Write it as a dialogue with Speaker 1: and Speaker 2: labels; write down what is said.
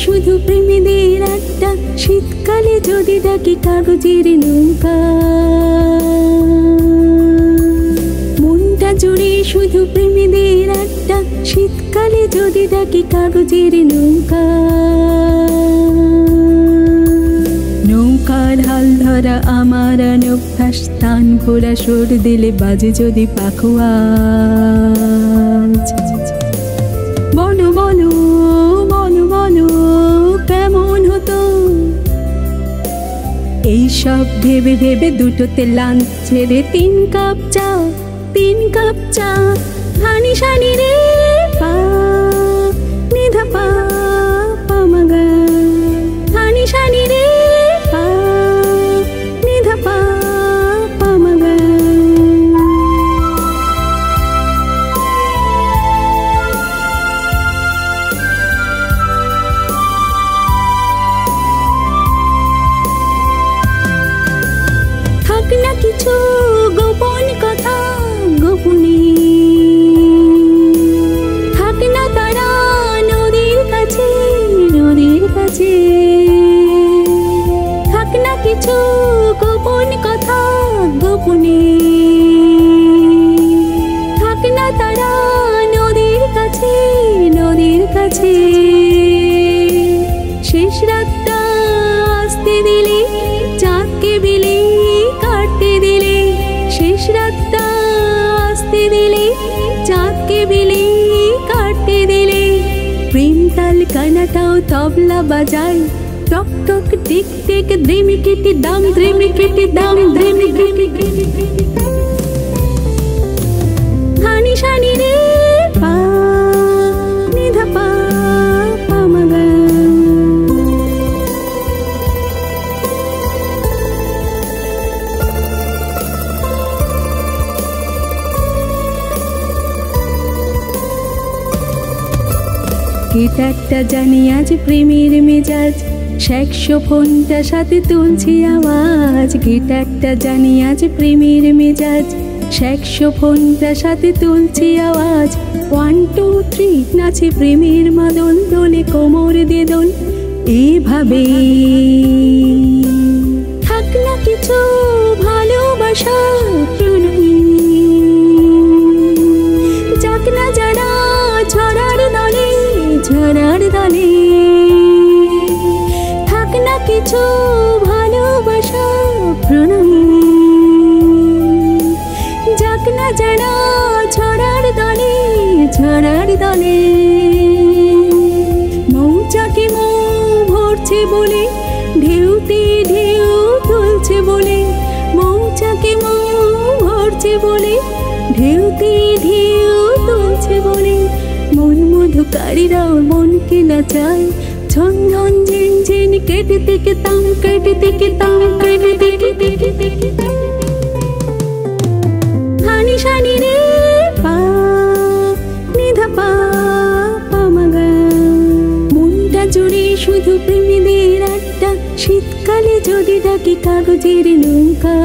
Speaker 1: শুধু প্রেমীদের আড্ডা, শীতকালে যদি ডাকি কাগজের নৌকা। মনটা জুড়ে শুধু প্রেমীদের আড্ডা, শীতকালে যদি ডাকি কাগজের নৌকা। নৌকার হাল ধরা আমার অভ্যাস, তান ঘোরা সুর দিলে বাজে যদি পাখোয়াজ। বলো বলো বলো বলো কেমন হতো এইসব ভেবে ভেবে দুটোতে লাঞ্চ ছেড়ে 3 কাপ চা, 3 কাপ চা। হানি শানি রে পা নিধা পা পামাগা, হানি শানি রে পা নিধা পা পামাগা। থাক না কিছু গোপন কথা গোপনে, থাক না তারা নদীর কাছে নদীর কাছে। থাক না কিছু গোপন কথা গোপনে, থাক না তারা নদীর কাছে নদীর কাছে। শেষ রাতটা আসতে দিলে চাঁদকে বিলে কাটতে দিলে, শেষ রাতটা আসতে দিলে চাঁদকে বিলে কাটতে দিলে। প্রেম তাল কানাটাও তবলা বাজায়, টক টক টিক টিক দ্রিমিকিটি দাম দ্রিমিকিটি দাম দ্রিমিকিটি। হানি শানি রে পা নিধা পা পামাগা। গিটারটা জানি আজ প্রেমের মেজাজ, স্যাক্সোফোনটা সাথে তুলছি আওয়াজ। গিটারটা জানি আজ প্রেমের মেজাজ, স্যাক্সোফোনটা সাথে তুলছি আওয়াজ। 1 2 3 নাচে প্রেমের মাদল, দোলে কোমর দিয়ে দোল এভাবে। থাক না কিছু ভালোবাসা প্রণয়ী, যাক না যারা ঝড়ার দলে ঝড়ার দলে। থাক না কিছু ভালোবাসা প্রণয়ী, যাক না যারা ঝড়ার দলে ঝড়ার দলে। মৌচাকে মৌ ভরছে বলে, ঢেউতে ঢেউ তুলছে বলে। মৌচাকে মৌ ভরছে বলে, ঢেউতে ঢেউ তুলছে বলে। মন মধুকারীরাও মনকে নাচায়, ঝন ঝন ঝিন ঝিন কেটে থেকে তাম কেটে থেকে তাম কেটে থেকে থেকে। হানি শানি রে পা নিধা পা পামাগা। মনটা জুড়ে শুধু প্রেমীদের আড্ডা, শীতকালে যদি ডাকি কাগজের নৌকা।